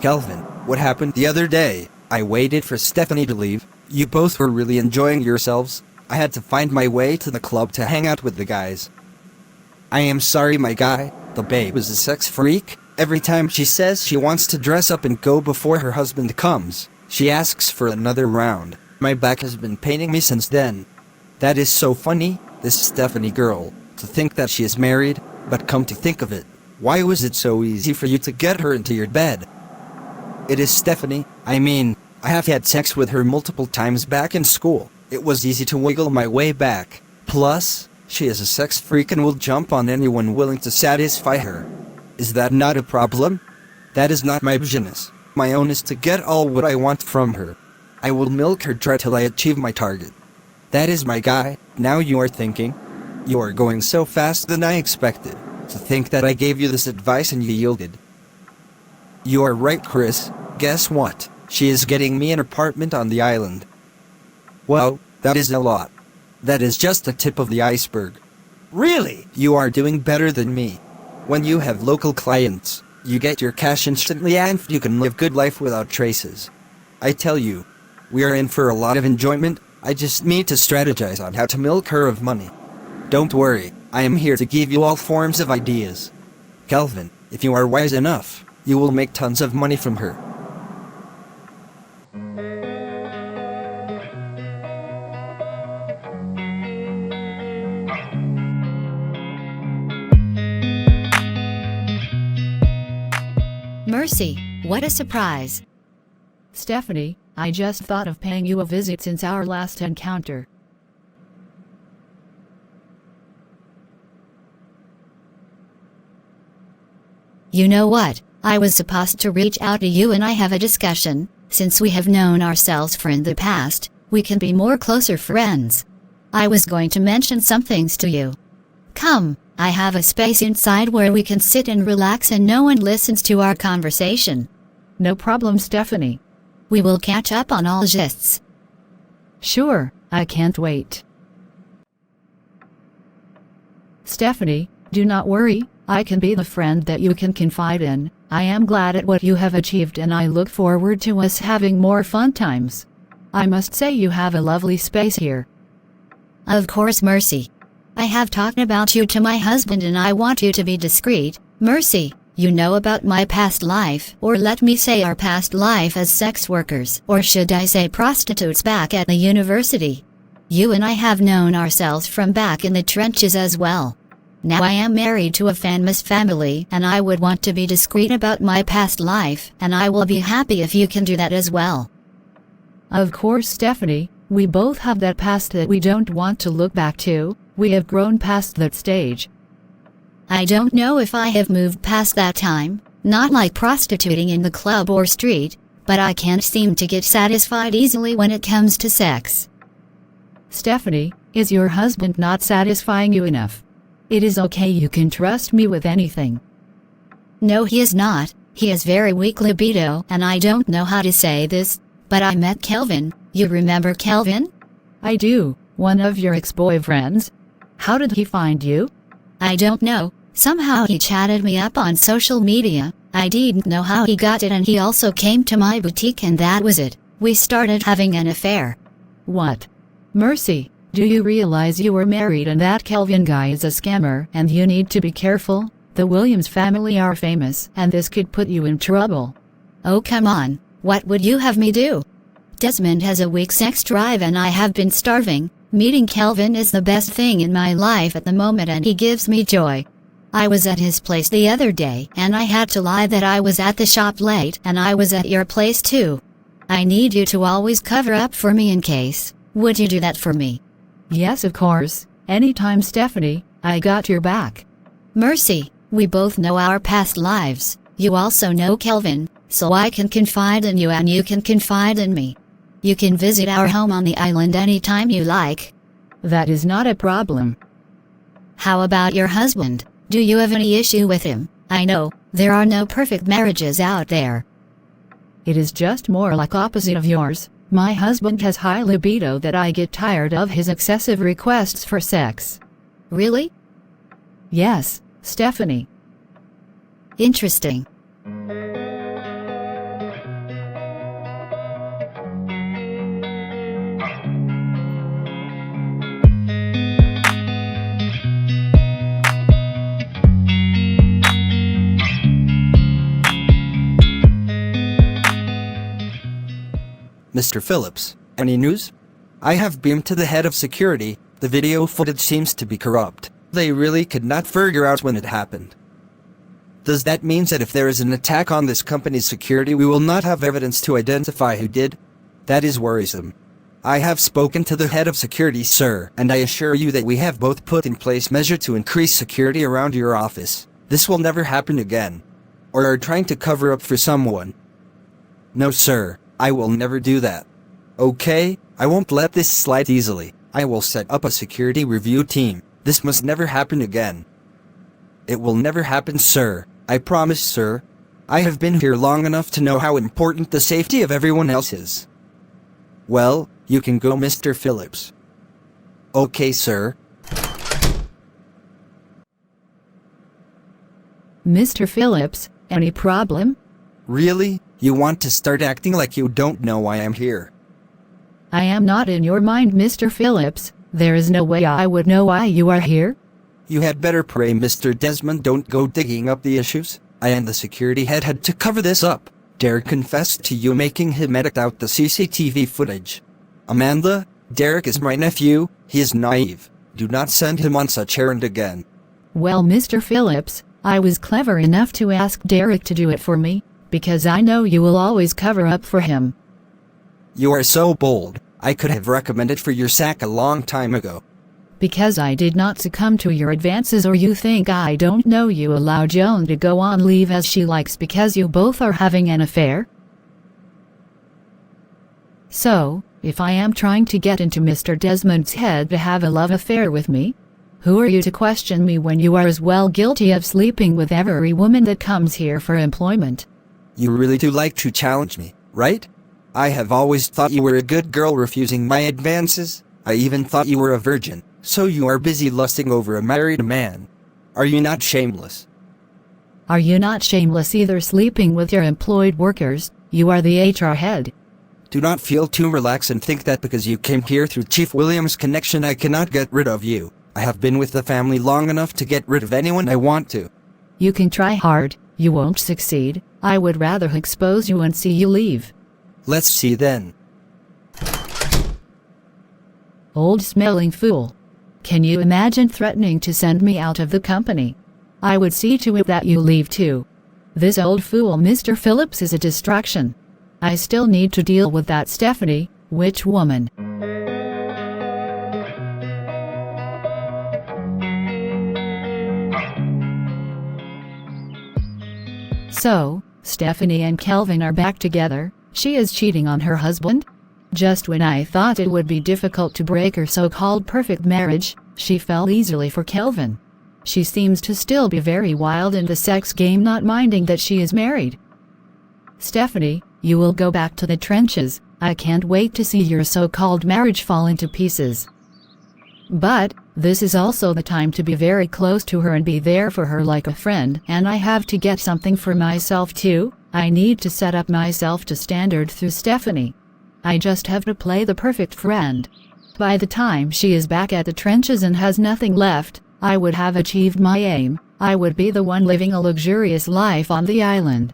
Kelvin, what happened the other day? I waited for Stephanie to leave. You both were really enjoying yourselves. I had to find my way to the club to hang out with the guys. I am sorry, my guy. The babe is a sex freak. Every time she says she wants to dress up and go before her husband comes, she asks for another round. My back has been paining me since then. That is so funny, this Stephanie girl. To think that she is married, but come to think of it, why was it so easy for you to get her into your bed? It is Stephanie. I mean, I have had sex with her multiple times back in school. It was easy to wiggle my way back. Plus, she is a sex freak and will jump on anyone willing to satisfy her. Is that not a problem? That is not my business. My own is to get all what I want from her. I will milk her dry till I achieve my target. That is my guy. Now you are thinking. You are going so fast than I expected. To think that I gave you this advice and you yielded. You are right, Chris. Guess what? She is getting me an apartment on the island. Well, that is a lot. That is just the tip of the iceberg. Really? You are doing better than me. When you have local clients, you get your cash instantly and you can live good life without traces. I tell you, we are in for a lot of enjoyment. I just need to strategize on how to milk her of money. Don't worry, I am here to give you all forms of ideas. Kelvin, if you are wise enough, you will make tons of money from her. Mercy, what a surprise. Stephanie, I just thought of paying you a visit since our last encounter. You know what? I was supposed to reach out to you and I have a discussion. Since we have known ourselves for in the past, we can be more closer friends. I was going to mention some things to you. Come, I have a space inside where we can sit and relax and no one listens to our conversation. No problem, Stephanie. We will catch up on all gists. Sure, I can't wait. Stephanie, do not worry, I can be the friend that you can confide in. I am glad at what you have achieved and I look forward to us having more fun times. I must say you have a lovely space here. Of course, Mercy. I have talked about you to my husband and I want you to be discreet. Mercy, you know about my past life, or let me say our past life as sex workers, or should I say prostitutes back at the university. You and I have known ourselves from back in the trenches as well. Now I am married to a famous family and I would want to be discreet about my past life and I will be happy if you can do that as well. Of course, Stephanie, we both have that past that we don't want to look back to. We have grown past that stage. I don't know if I have moved past that time, not like prostituting in the club or street, but I can't seem to get satisfied easily when it comes to sex. Stephanie, is your husband not satisfying you enough? It is okay, you can trust me with anything. No, he is not. He has very weak libido and I don't know how to say this, but I met Kelvin. You remember Kelvin? I do, one of your ex-boyfriends. How did he find you? I don't know. Somehow he chatted me up on social media. I didn't know how he got it and he also came to my boutique and that was it. We started having an affair. What? Mercy, do you realize you were married and that Kelvin guy is a scammer and you need to be careful? The Williams family are famous and this could put you in trouble. Oh come on, what would you have me do? Desmond has a weak sex drive and I have been starving. Meeting Kelvin is the best thing in my life at the moment and he gives me joy. I was at his place the other day and I had to lie that I was at the shop late and I was at your place too. I need you to always cover up for me in case. Would you do that for me? Yes, of course. Anytime, Stephanie. I got your back. Mercy, we both know our past lives. You also know Kelvin, so I can confide in you and you can confide in me. You can visit our home on the island anytime you like. That is not a problem. How about your husband? Do you have any issue with him? I know, there are no perfect marriages out there. It is just more like opposite of yours. My husband has high libido that I get tired of his excessive requests for sex. Really? Yes, Stephanie. Interesting. Mr. Phillips, any news? I have beamed to the head of security. The video footage seems to be corrupt. They really could not figure out when it happened. Does that mean that if there is an attack on this company's security, we will not have evidence to identify who did? That is worrisome. I have spoken to the head of security, sir, and I assure you that we have both put in place measures to increase security around your office. This will never happen again. Or are trying to cover up for someone. No, sir, I will never do that. Okay, I won't let this slide easily. I will set up a security review team. This must never happen again. It will never happen, sir. I promise, sir. I have been here long enough to know how important the safety of everyone else is. Well, you can go, Mr. Phillips. Okay, sir. Mr. Phillips, any problem? Really? You want to start acting like you don't know why I'm here? I am not in your mind, Mr. Phillips. There is no way I would know why you are here. You had better pray, Mr. Desmond, don't go digging up the issues. I and the security head had to cover this up. Derek confessed to you, making him edit out the CCTV footage. Amanda, Derek is my nephew. He is naive. Do not send him on such errand again. Well, Mr. Phillips, I was clever enough to ask Derek to do it for me, because I know you will always cover up for him. You are so bold. I could have recommended for your sack a long time ago. Because I did not succumb to your advances, or you think I don't know you allow Joan to go on leave as she likes because you both are having an affair? So, if I am trying to get into Mr. Desmond's head to have a love affair with me, who are you to question me when you are as well guilty of sleeping with every woman that comes here for employment? You really do like to challenge me, right? I have always thought you were a good girl refusing my advances. I even thought you were a virgin. So you are busy lusting over a married man. Are you not shameless? Are you not shameless either, sleeping with your employed workers? You are the HR head. Do not feel too relaxed and think that because you came here through Chief Williams' connection I cannot get rid of you. I have been with the family long enough to get rid of anyone I want to. You can try hard, you won't succeed. I would rather expose you and see you leave. Let's see then. Old smelling fool. Can you imagine threatening to send me out of the company? I would see to it that you leave too. This old fool Mr. Phillips is a distraction. I still need to deal with that Stephanie, witch woman. So, Stephanie and Kelvin are back together. She is cheating on her husband? Just when I thought it would be difficult to break her so-called perfect marriage, she fell easily for Kelvin. She seems to still be very wild in the sex game, not minding that she is married. Stephanie, you will go back to the trenches. I can't wait to see your so-called marriage fall into pieces. But, this is also the time to be very close to her and be there for her like a friend, and I have to get something for myself too. I need to set up myself to standard through Stephanie. I just have to play the perfect friend. By the time she is back at the trenches and has nothing left, I would have achieved my aim. I would be the one living a luxurious life on the island.